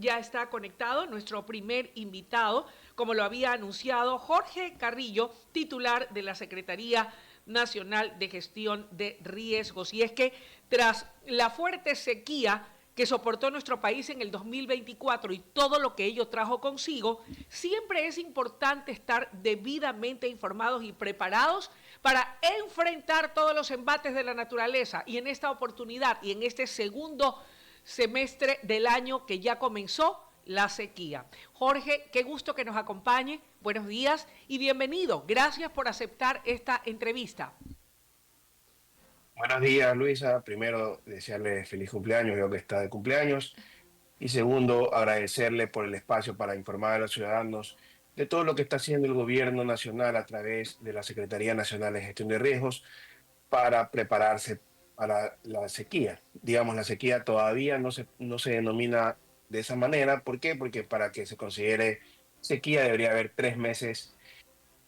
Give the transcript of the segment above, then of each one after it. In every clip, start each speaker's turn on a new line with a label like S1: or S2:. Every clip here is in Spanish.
S1: ya está conectado nuestro primer invitado, como lo había anunciado Jorge Carrillo, titular de la Secretaría Nacional de Gestión de Riesgos. Y es que tras la fuerte sequía que soportó nuestro país en el 2024 y todo lo que ello trajo consigo, siempre es importante estar debidamente informados y preparados para enfrentar todos los embates de la naturaleza. Y en esta oportunidad y en este segundo semestre del año que ya comenzó, la sequía. Jorge, qué gusto que nos acompañe. Buenos días y bienvenido. Gracias por aceptar esta entrevista.
S2: Buenos días, Luisa. Primero, desearle feliz cumpleaños, veo que está de cumpleaños. Y segundo, agradecerle por el espacio para informar a los ciudadanos de todo lo que está haciendo el gobierno nacional a través de la Secretaría Nacional de Gestión de Riesgos para prepararse para la sequía. Digamos, la sequía todavía no se denomina de esa manera. ¿Por qué? Porque para que se considere sequía debería haber 3 meses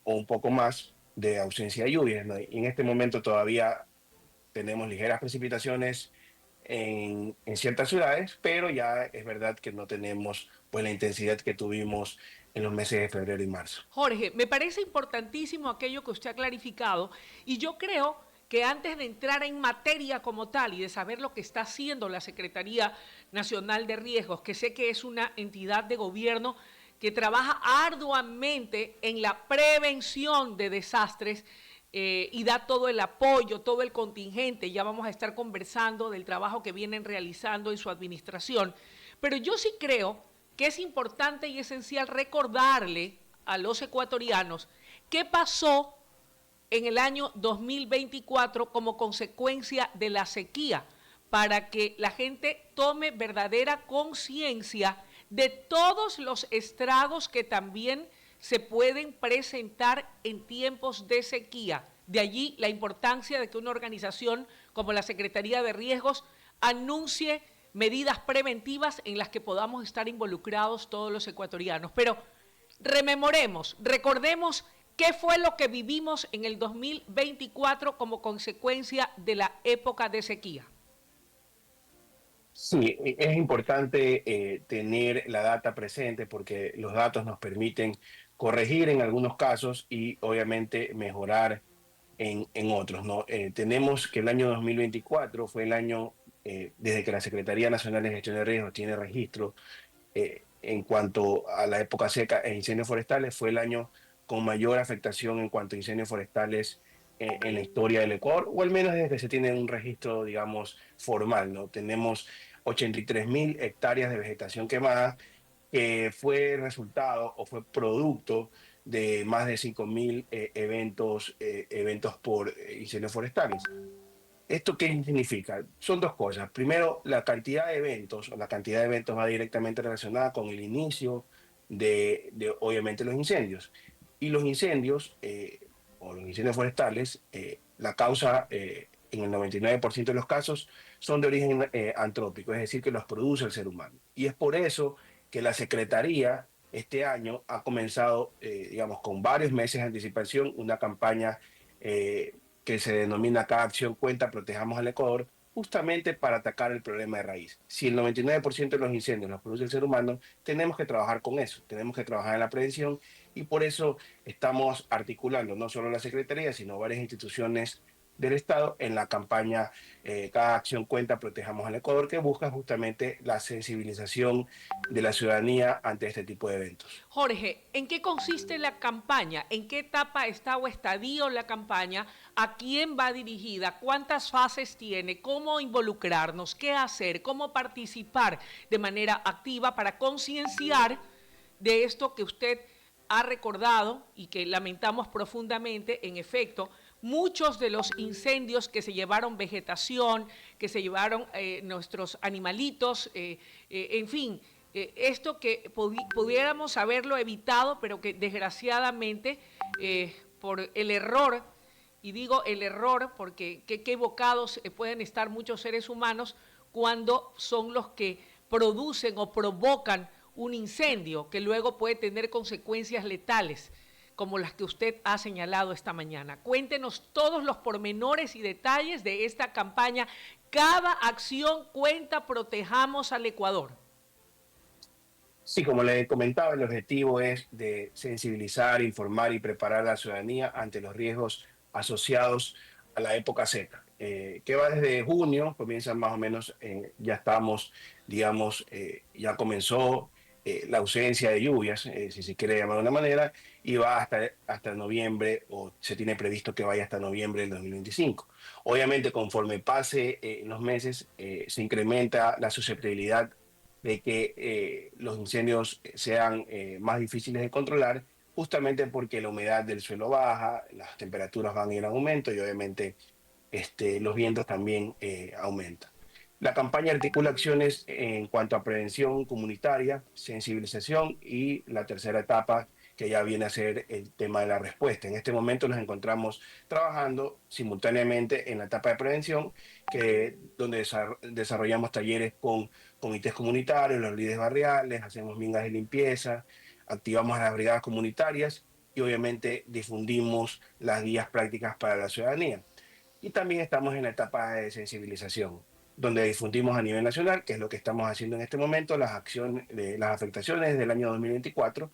S2: o un poco más de ausencia de lluvias, ¿no? Y en este momento todavía tenemos ligeras precipitaciones en ciertas ciudades, pero ya es verdad que no tenemos pues la intensidad que tuvimos en los meses de febrero y marzo.
S1: Jorge, me parece importantísimo aquello que usted ha clarificado y yo creo que antes de entrar en materia como tal y de saber lo que está haciendo la Secretaría Nacional de Riesgos, que sé que es una entidad de gobierno que trabaja arduamente en la prevención de desastres y da todo el apoyo, todo el contingente. Ya vamos a estar conversando del trabajo que vienen realizando en su administración. Pero yo sí creo que es importante y esencial recordarle a los ecuatorianos qué pasó en el año 2024 como consecuencia de la sequía, para que la gente tome verdadera conciencia de todos los estragos que también se pueden presentar en tiempos de sequía. De allí la importancia de que una organización como la Secretaría de Riesgos anuncie medidas preventivas en las que podamos estar involucrados todos los ecuatorianos. Pero rememoremos, recordemos qué fue lo que vivimos en el 2024 como consecuencia de la época de sequía.
S2: Sí, es importante tener la data presente porque los datos nos permiten corregir en algunos casos y obviamente mejorar en otros, ¿no? Tenemos que el año 2024 fue el año desde que la Secretaría Nacional de Gestión de Riesgos tiene registro en cuanto a la época seca e incendios forestales, fue el año con mayor afectación en cuanto a incendios forestales en la historia del Ecuador, o al menos desde que se tiene un registro, digamos, formal, ¿no? Tenemos 83.000 hectáreas de vegetación quemada, que fue resultado o fue producto de más de 5.000 eventos por incendios forestales. ¿Esto qué significa? Son dos cosas. Primero, la cantidad de eventos, o la cantidad de eventos va directamente relacionada con el inicio obviamente, los incendios. Y los incendios, o los incendios forestales, la causa, en el 99% de los casos, son de origen antrópico, es decir, que los produce el ser humano. Y es por eso que la Secretaría este año ha comenzado, digamos, con varios meses de anticipación, una campaña que se denomina Cada acción cuenta, protejamos al Ecuador, justamente para atacar el problema de raíz. Si el 99% de los incendios los produce el ser humano, tenemos que trabajar con eso, tenemos que trabajar en la prevención y por eso estamos articulando no solo la Secretaría, sino varias instituciones del Estado en la campaña Cada acción cuenta, protejamos al Ecuador, que busca justamente la sensibilización de la ciudadanía ante este tipo de eventos.
S1: Jorge, ¿en qué consiste la campaña? ¿En qué etapa está o estadio la campaña? ¿A quién va dirigida? ¿Cuántas fases tiene? ¿Cómo involucrarnos? ¿Qué hacer? ¿Cómo participar de manera activa para concienciar de esto que usted ha recordado y que lamentamos profundamente? En efecto, muchos de los incendios que se llevaron vegetación, que se llevaron nuestros animalitos, en fin, esto que pudiéramos haberlo evitado, pero que desgraciadamente por el error, y digo el error porque qué equivocados pueden estar muchos seres humanos cuando son los que producen o provocan un incendio que luego puede tener consecuencias letales como las que usted ha señalado esta mañana. Cuéntenos todos los pormenores y detalles de esta campaña. Cada acción cuenta, protejamos al Ecuador.
S2: Sí, como le comentaba, el objetivo es de sensibilizar, informar y preparar a la ciudadanía ante los riesgos asociados a la época Z, que va desde junio, comienza más o menos, ya estamos, digamos, ya comenzó la ausencia de lluvias, si se quiere llamar de una manera, y va hasta noviembre, o se tiene previsto que vaya hasta noviembre del 2025. Obviamente, conforme pase los meses, se incrementa la susceptibilidad de que los incendios sean más difíciles de controlar, justamente porque la humedad del suelo baja, las temperaturas van en aumento y obviamente los vientos también aumentan. La campaña articula acciones en cuanto a prevención comunitaria, sensibilización y la tercera etapa que ya viene a ser el tema de la respuesta. En este momento nos encontramos trabajando simultáneamente en la etapa de prevención, donde desarrollamos talleres con comités comunitarios, los líderes barriales, hacemos mingas de limpieza, activamos a las brigadas comunitarias y obviamente difundimos las guías prácticas para la ciudadanía. Y también estamos en la etapa de sensibilización, donde difundimos a nivel nacional, que es lo que estamos haciendo en este momento, las acciones, las afectaciones del año 2024,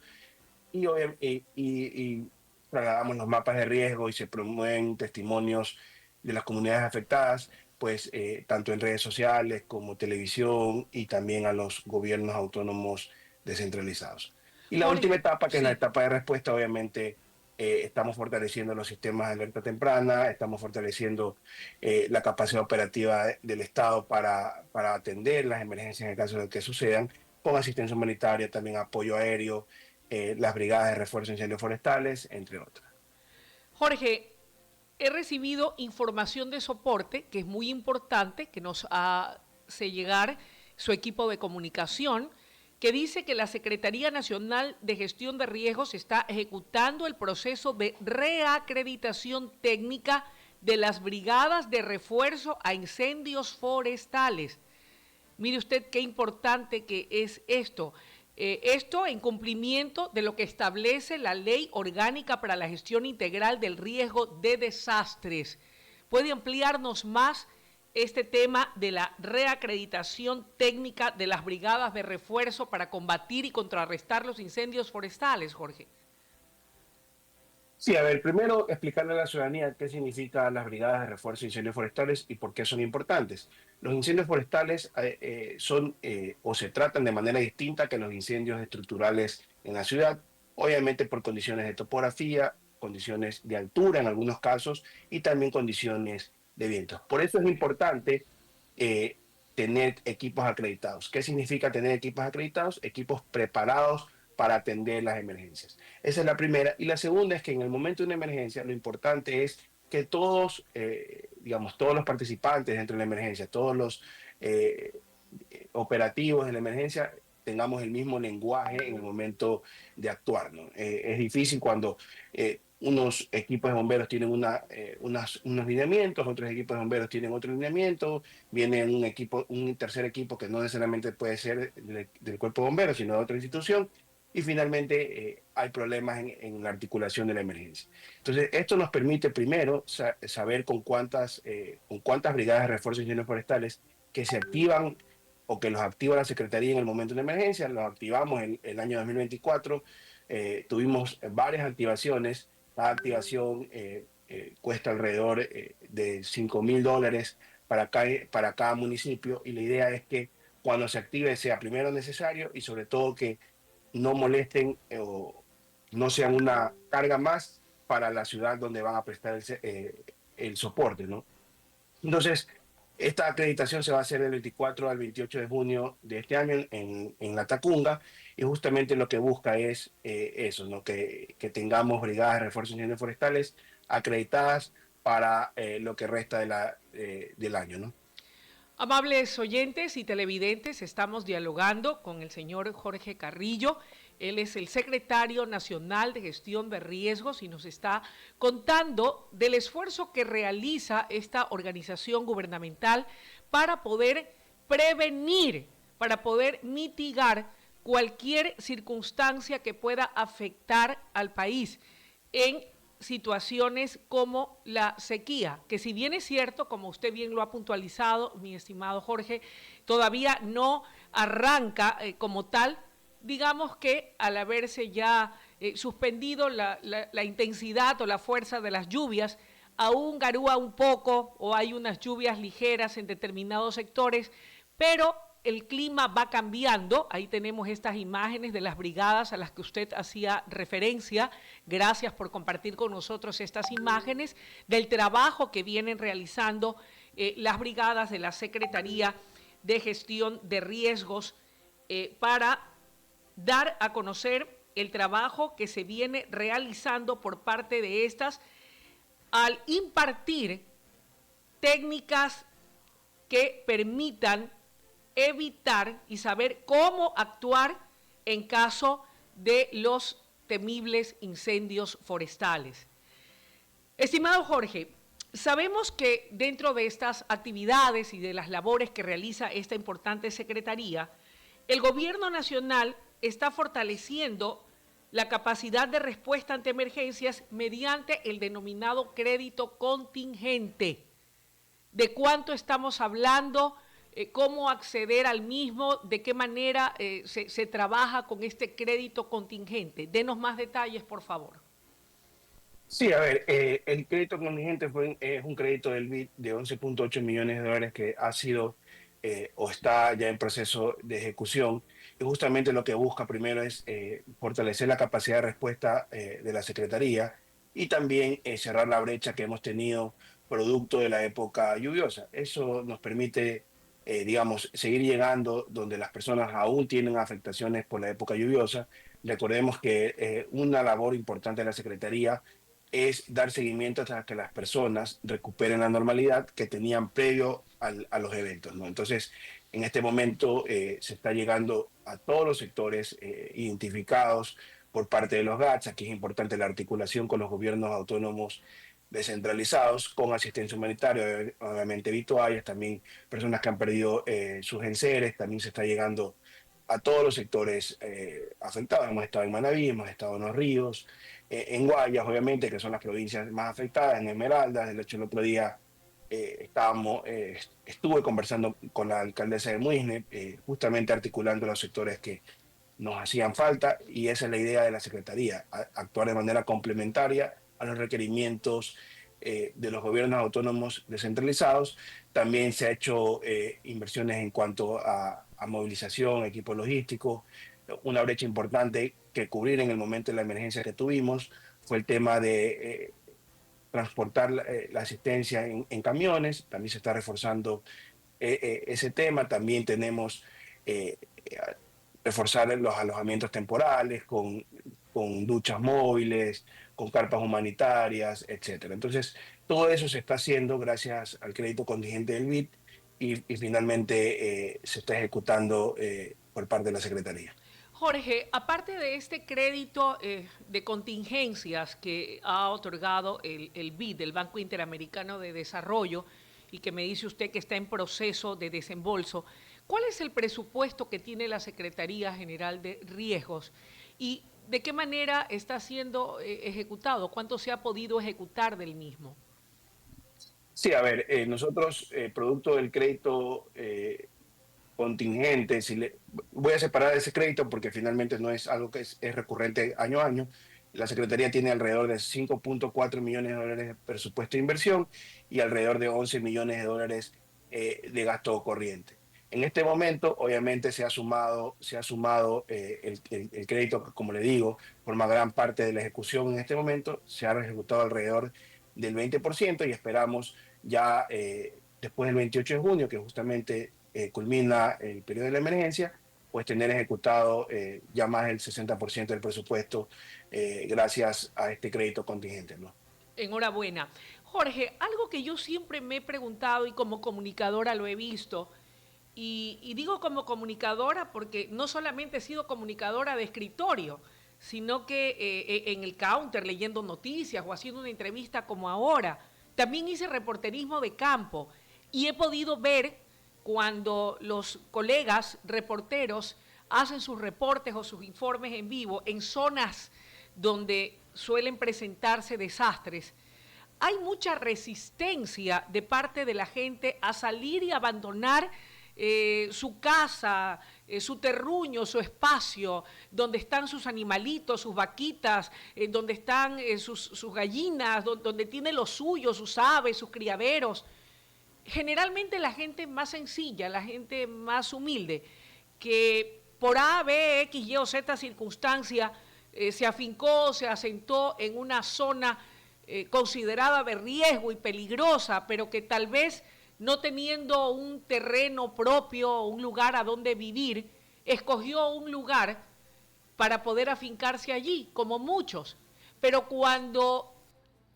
S2: y trasladamos los mapas de riesgo y se promueven testimonios de las comunidades afectadas, pues tanto en redes sociales como televisión y también a los gobiernos autónomos descentralizados. Y la última
S1: Jorge,
S2: etapa, que es la
S1: sí.
S2: etapa de respuesta, obviamente estamos fortaleciendo los sistemas de alerta temprana, estamos fortaleciendo la capacidad operativa del Estado para atender las emergencias en el caso de que sucedan, con asistencia humanitaria, también apoyo aéreo, las brigadas de refuerzo de incendios forestales, entre otras.
S1: Jorge, he recibido información de soporte que es muy importante, que nos hace llegar su equipo de comunicación, que dice que la Secretaría Nacional de Gestión de Riesgos está ejecutando el proceso de reacreditación técnica de las brigadas de refuerzo a incendios forestales. Mire usted qué importante que es esto. Esto en cumplimiento de lo que establece la Ley Orgánica para la Gestión Integral del Riesgo de Desastres. ¿Puede ampliarnos más este tema de la reacreditación técnica de las brigadas de refuerzo para combatir y contrarrestar los incendios forestales, Jorge?
S2: Sí, a ver, primero explicarle a la ciudadanía qué significan las brigadas de refuerzo de incendios forestales y por qué son importantes. Los incendios forestales son o se tratan de manera distinta que los incendios estructurales en la ciudad, obviamente por condiciones de topografía, condiciones de altura en algunos casos y también condiciones de viento. Por eso es importante eh, tener equipos acreditados. ¿Qué significa tener equipos acreditados? Equipos preparados para atender las emergencias. Esa es la primera. Y la segunda es que en el momento de una emergencia lo importante es que todos, digamos, todos los participantes dentro de la emergencia, todos los eh, operativos de la emergencia, tengamos el mismo lenguaje en el momento de actuar, ¿no? Es difícil cuando unos equipos de bomberos tienen unos lineamientos, otros equipos de bomberos tienen otro lineamiento, viene un tercer equipo que no necesariamente puede ser del cuerpo de bomberos, sino de otra institución, y finalmente hay problemas en la articulación de la emergencia. Entonces, esto nos permite primero saber con cuántas brigadas de refuerzo de incendios forestales que se activan o que los activa la Secretaría en el momento de emergencia. Los activamos el año 2024, tuvimos varias activaciones, cada activación cuesta alrededor de $5,000 para cada municipio, y la idea es que cuando se active sea primero necesario y sobre todo que no molesten o no sean una carga más para la ciudad donde van a prestar el soporte, ¿no? Entonces, esta acreditación se va a hacer del 24 al 28 de junio de este año en La Tacunga, y justamente lo que busca es eso, ¿no? Que tengamos brigadas de refuerzo de incendios forestales acreditadas para lo que resta del año, ¿no?
S1: Amables oyentes y televidentes, estamos dialogando con el señor Jorge Carrillo. Él es el secretario nacional de gestión de riesgos y nos está contando del esfuerzo que realiza esta organización gubernamental para poder prevenir, para poder mitigar cualquier circunstancia que pueda afectar al país en situaciones como la sequía, que si bien es cierto, como usted bien lo ha puntualizado, mi estimado Jorge, todavía no arranca como tal, digamos que al haberse ya suspendido la intensidad o la fuerza de las lluvias, aún garúa un poco o hay unas lluvias ligeras en determinados sectores, pero el clima va cambiando. Ahí tenemos estas imágenes de las brigadas a las que usted hacía referencia. Gracias por compartir con nosotros estas imágenes del trabajo que vienen realizando las brigadas de la Secretaría de Gestión de Riesgos para dar a conocer el trabajo que se viene realizando por parte de estas al impartir técnicas que permitan evitar y saber cómo actuar en caso de los temibles incendios forestales. Estimado Jorge, sabemos que dentro de estas actividades y de las labores que realiza esta importante secretaría, el gobierno nacional está fortaleciendo la capacidad de respuesta ante emergencias mediante el denominado crédito contingente. ¿De cuánto estamos hablando? ¿Cómo acceder al mismo? ¿De qué manera se trabaja con este crédito contingente? Denos más detalles, por favor.
S2: Sí, a ver, el crédito contingente es un crédito del BID de 11.8 millones de dólares que ha sido o está ya en proceso de ejecución. Y justamente lo que busca primero es fortalecer la capacidad de respuesta de la Secretaría y también cerrar la brecha que hemos tenido producto de la época lluviosa. Eso nos permite, digamos, seguir llegando donde las personas aún tienen afectaciones por la época lluviosa. Recordemos que una labor importante de la Secretaría es dar seguimiento hasta que las personas recuperen la normalidad que tenían previo a los eventos, ¿no? Entonces, en este momento se está llegando a todos los sectores identificados por parte de los GATS. Aquí es importante la articulación con los gobiernos autónomos descentralizados, con asistencia humanitaria, obviamente vituallas, también personas que han perdido sus enseres. También se está llegando a todos los sectores afectados. Hemos estado en Manabí, hemos estado en Los Ríos, en Guayas, obviamente, que son las provincias más afectadas, en Esmeraldas. De hecho, el otro día estuve conversando con la alcaldesa de Muisne, justamente articulando los sectores que nos hacían falta, y esa es la idea de la Secretaría, actuar de manera complementaria a los requerimientos de los gobiernos autónomos descentralizados. También se ha hecho inversiones en cuanto a movilización, equipo logístico. Una brecha importante que cubrir en el momento de la emergencia que tuvimos fue el tema de transportar la asistencia en camiones. También se está reforzando ese tema. También tenemos reforzar los alojamientos temporales con duchas móviles, con carpas humanitarias, etcétera. Entonces, todo eso se está haciendo gracias al crédito contingente del BID y finalmente se está ejecutando por parte de la Secretaría.
S1: Jorge, aparte de este crédito de contingencias que ha otorgado el BID, el Banco Interamericano de Desarrollo, y que me dice usted que está en proceso de desembolso, ¿cuál es el presupuesto que tiene la Secretaría General de Riesgos y de qué manera está siendo ejecutado? ¿Cuánto se ha podido ejecutar del mismo?
S2: Sí, a ver, nosotros, producto del crédito contingente, voy a separar ese crédito porque finalmente no es algo que es recurrente año a año. La Secretaría tiene alrededor de 5.4 millones de dólares de presupuesto de inversión y alrededor de 11 millones de dólares de gasto corriente. En este momento, obviamente, se ha sumado el crédito que, como le digo, forma gran parte de la ejecución en este momento. Se ha ejecutado alrededor del 20% y esperamos ya después del 28 de junio, que justamente culmina el periodo de la emergencia, pues tener ejecutado ya más del 60% del presupuesto gracias a este crédito contingente, ¿no?
S1: Enhorabuena. Jorge, algo que yo siempre me he preguntado y como comunicadora lo he visto, y digo como comunicadora porque no solamente he sido comunicadora de escritorio, sino que en el counter leyendo noticias o haciendo una entrevista como ahora, también hice reporterismo de campo y he podido ver cuando los colegas reporteros hacen sus reportes o sus informes en vivo en zonas donde suelen presentarse desastres, hay mucha resistencia de parte de la gente a salir y abandonar su casa, su terruño, su espacio, donde están sus animalitos, sus vaquitas, donde están sus gallinas, donde tiene lo suyo, sus aves, sus criaderos. Generalmente la gente más sencilla, la gente más humilde, que por A, B, X, Y o Z circunstancia se afincó, se asentó en una zona considerada de riesgo y peligrosa, pero que tal vez no teniendo un terreno propio, un lugar a donde vivir, escogió un lugar para poder afincarse allí, como muchos. Pero cuando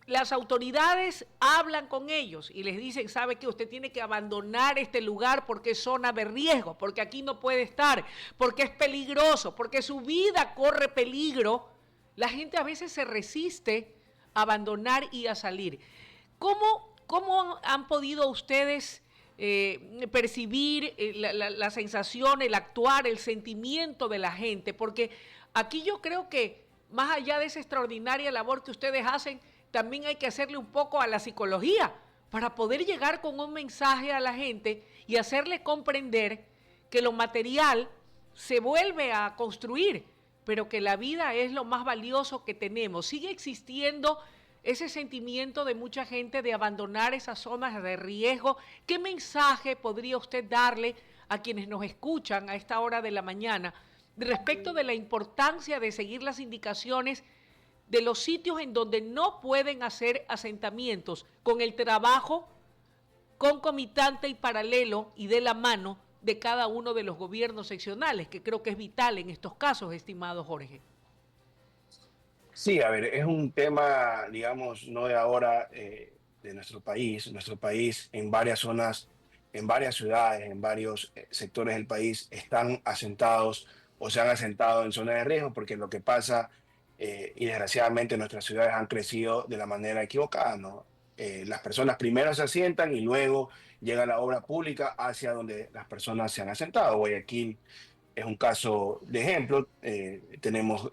S1: las autoridades hablan con ellos y les dicen, sabe que usted tiene que abandonar este lugar porque es zona de riesgo, porque aquí no puede estar, porque es peligroso, porque su vida corre peligro, la gente a veces se resiste a abandonar y a salir. ¿Cómo han podido ustedes percibir la sensación, el actuar, el sentimiento de la gente? Porque aquí yo creo que más allá de esa extraordinaria labor que ustedes hacen, también hay que hacerle un poco a la psicología para poder llegar con un mensaje a la gente y hacerle comprender que lo material se vuelve a construir, pero que la vida es lo más valioso que tenemos. Sigue existiendo ese sentimiento de mucha gente de abandonar esas zonas de riesgo. ¿Qué mensaje podría usted darle a quienes nos escuchan a esta hora de la mañana respecto de la importancia de seguir las indicaciones de los sitios en donde no pueden hacer asentamientos, con el trabajo concomitante y paralelo y de la mano de cada uno de los gobiernos seccionales, que creo que es vital en estos casos, estimado Jorge?
S2: Sí, a ver, es un tema, digamos, no de ahora, de nuestro país. Nuestro país en varias zonas, en varias ciudades, en varios sectores del país están asentados o se han asentado en zonas de riesgo, porque lo que pasa, y desgraciadamente nuestras ciudades han crecido de la manera equivocada, ¿no? Las personas primero se asientan y luego llega la obra pública hacia donde las personas se han asentado. Guayaquil es un caso de ejemplo. Tenemos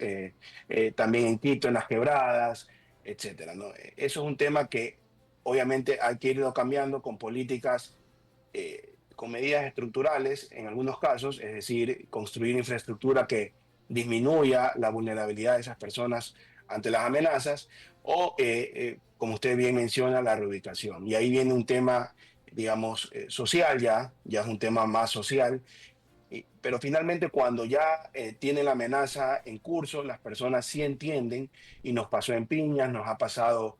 S2: también en Quito, en las quebradas, etcétera, ¿no? Eso es un tema que obviamente hay que irlo cambiando con políticas, con medidas estructurales en algunos casos, es decir, construir infraestructura que disminuya la vulnerabilidad de esas personas ante las amenazas, o, como usted bien menciona, la reubicación. Y ahí viene un tema, digamos, social ya es un tema más social. Pero finalmente cuando ya tiene la amenaza en curso, las personas sí entienden, y nos pasó en Piñas, nos ha pasado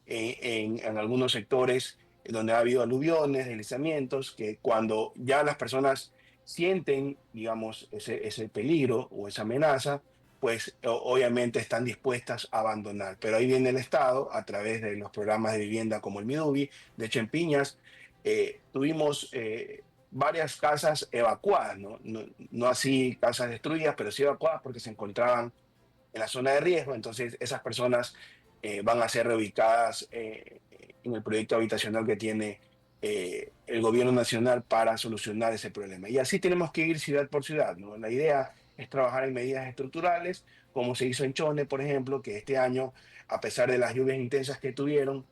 S2: en algunos sectores donde ha habido aluviones, deslizamientos, que cuando ya las personas sienten, digamos, ese peligro o esa amenaza, pues obviamente están dispuestas a abandonar. Pero ahí viene el Estado a través de los programas de vivienda como el Midubi. De hecho, en Piñas tuvimos varias casas evacuadas, ¿no? No así casas destruidas, pero sí evacuadas porque se encontraban en la zona de riesgo. Entonces esas personas van a ser reubicadas en el proyecto habitacional que tiene el gobierno nacional para solucionar ese problema. Y así tenemos que ir ciudad por ciudad, ¿no? La idea es trabajar en medidas estructurales, como se hizo en Chone, por ejemplo, que este año, a pesar de las lluvias intensas que tuvieron,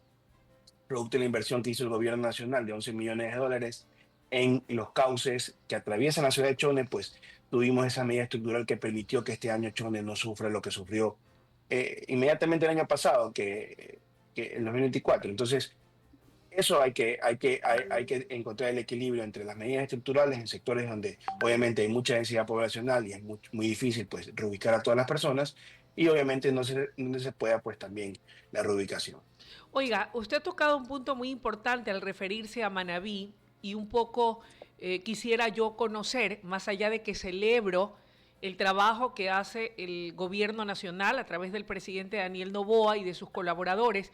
S2: producto de la inversión que hizo el gobierno nacional de 11 millones de dólares en los cauces que atraviesan la ciudad de Chone, pues tuvimos esa medida estructural que permitió que este año Chone no sufra lo que sufrió inmediatamente el año pasado, que en 2024. Entonces, eso hay que encontrar el equilibrio entre las medidas estructurales en sectores donde obviamente hay mucha densidad poblacional y es muy difícil pues reubicar a todas las personas, y obviamente no se pueda pues también la reubicación.
S1: Oiga, usted ha tocado un punto muy importante al referirse a Manabí y un poco quisiera yo conocer, más allá de que celebro el trabajo que hace el gobierno nacional a través del presidente Daniel Noboa y de sus colaboradores.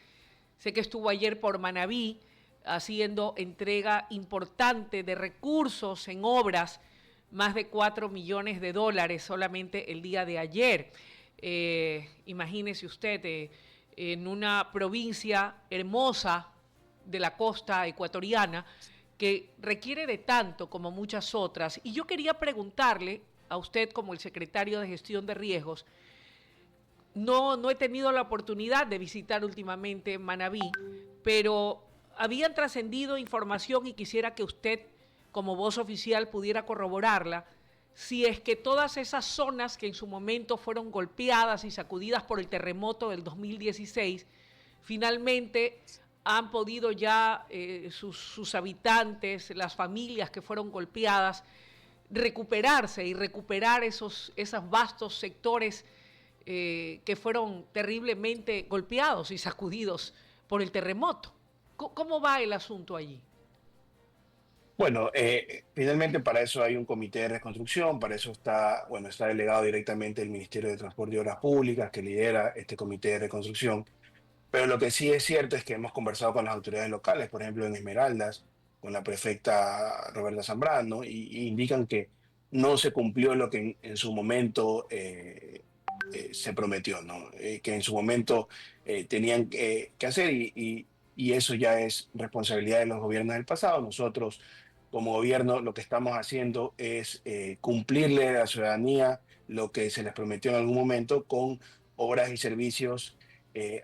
S1: Sé que estuvo ayer por Manabí haciendo entrega importante de recursos en obras, más de 4 millones de dólares solamente el día de ayer. Imagínese usted, en una provincia hermosa de la costa ecuatoriana que requiere de tanto como muchas otras. Y yo quería preguntarle a usted como el secretario de Gestión de Riesgos, no he tenido la oportunidad de visitar últimamente Manabí, pero habían trascendido información y quisiera que usted, como voz oficial, pudiera corroborarla. si es que todas esas zonas que en su momento fueron golpeadas y sacudidas por el terremoto del 2016, finalmente han podido ya sus habitantes, las familias que fueron golpeadas, recuperarse y recuperar esos vastos sectores que fueron terriblemente golpeados y sacudidos por el terremoto. ¿Cómo va el asunto allí?
S2: Bueno, finalmente para eso hay un comité de reconstrucción, para eso está, bueno, está delegado directamente el Ministerio de Transporte y Obras Públicas, que lidera este comité de reconstrucción. Pero lo que sí es cierto es que hemos conversado con las autoridades locales, por ejemplo en Esmeraldas, con la prefecta Roberta Zambrano, y indican que no se cumplió lo que en su momento se prometió, ¿no? Que en su momento tenían que hacer y eso ya es responsabilidad de los gobiernos del pasado. Nosotros, como gobierno, lo que estamos haciendo es cumplirle a la ciudadanía lo que se les prometió en algún momento con obras y servicios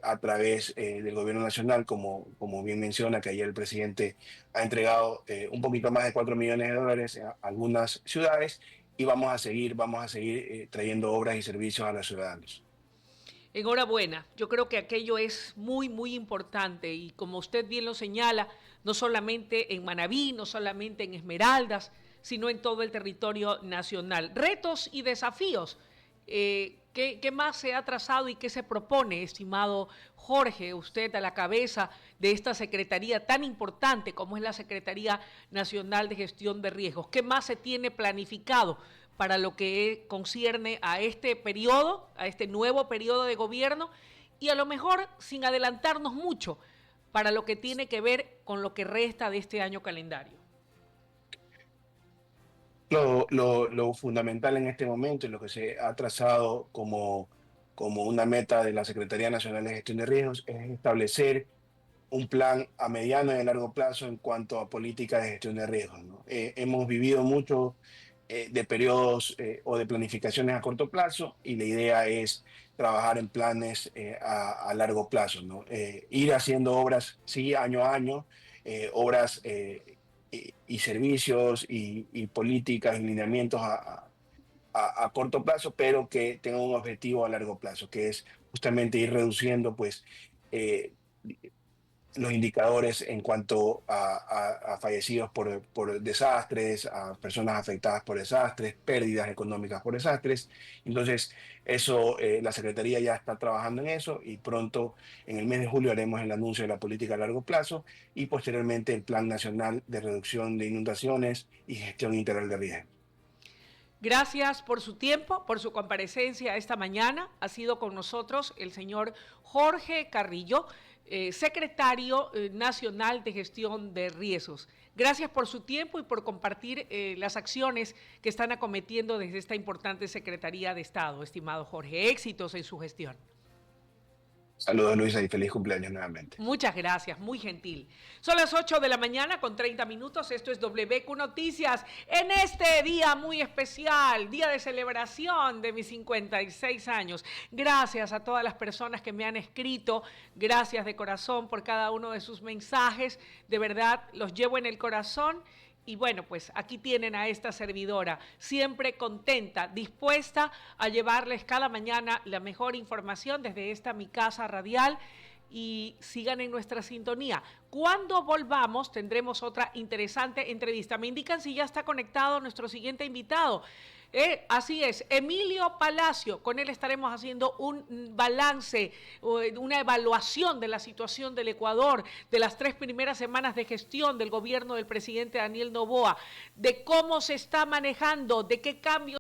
S2: a través del gobierno nacional, como bien menciona, que ayer el presidente ha entregado un poquito más de 4 millones de dólares a algunas ciudades y vamos a seguir trayendo obras y servicios a los ciudadanos.
S1: Enhorabuena, yo creo que aquello es muy, muy importante y como usted bien lo señala, no solamente en Manabí, no solamente en Esmeraldas, sino en todo el territorio nacional. Retos y desafíos. ¿Qué más se ha trazado y qué se propone, estimado Jorge, usted a la cabeza de esta secretaría tan importante como es la Secretaría Nacional de Gestión de Riesgos? ¿Qué más se tiene planificado para lo que concierne a este periodo, a este nuevo periodo de gobierno y a lo mejor sin adelantarnos mucho para lo que tiene que ver con lo que resta de este año calendario?
S2: Lo fundamental en este momento y lo que se ha trazado como una meta de la Secretaría Nacional de Gestión de Riesgos es establecer un plan a mediano y a largo plazo en cuanto a políticas de gestión de riesgos, ¿no? Hemos vivido mucho de periodos o de planificaciones a corto plazo y la idea es trabajar en planes a largo plazo, ¿no? Ir haciendo obras, sí, año a año, obras y servicios y políticas y lineamientos a corto plazo, pero que tengan un objetivo a largo plazo, que es justamente ir reduciendo, pues, eh, los indicadores en cuanto a fallecidos por desastres, a personas afectadas por desastres, pérdidas económicas por desastres. Entonces, eso, la Secretaría ya está trabajando en eso y pronto, en el mes de julio, haremos el anuncio de la política a largo plazo y posteriormente el Plan Nacional de Reducción de Inundaciones y Gestión Integral de Riesgos.
S1: Gracias por su tiempo, por su comparecencia esta mañana. Ha sido con nosotros el señor Jorge Carrillo, secretario nacional de Gestión de Riesgos. Gracias por su tiempo y por compartir las acciones que están acometiendo desde esta importante Secretaría de Estado. Estimado Jorge, éxitos en su gestión.
S2: Saludos, Luisa, y feliz cumpleaños nuevamente.
S1: Muchas gracias, muy gentil. Son las 8 de la mañana con 30 minutos. Esto es WQ Noticias en este día muy especial, día de celebración de mis 56 años. Gracias a todas las personas que me han escrito. Gracias de corazón por cada uno de sus mensajes. De verdad, los llevo en el corazón. Y bueno, pues aquí tienen a esta servidora, siempre contenta, dispuesta a llevarles cada mañana la mejor información desde esta mi casa radial y sigan en nuestra sintonía. Cuando volvamos tendremos otra interesante entrevista. Me indican si ya está conectado nuestro siguiente invitado. Así es, Emilio Palacio, con él estaremos haciendo un balance, una evaluación de la situación del Ecuador, de las 3 primeras semanas de gestión del gobierno del presidente Daniel Noboa, de cómo se está manejando, de qué cambios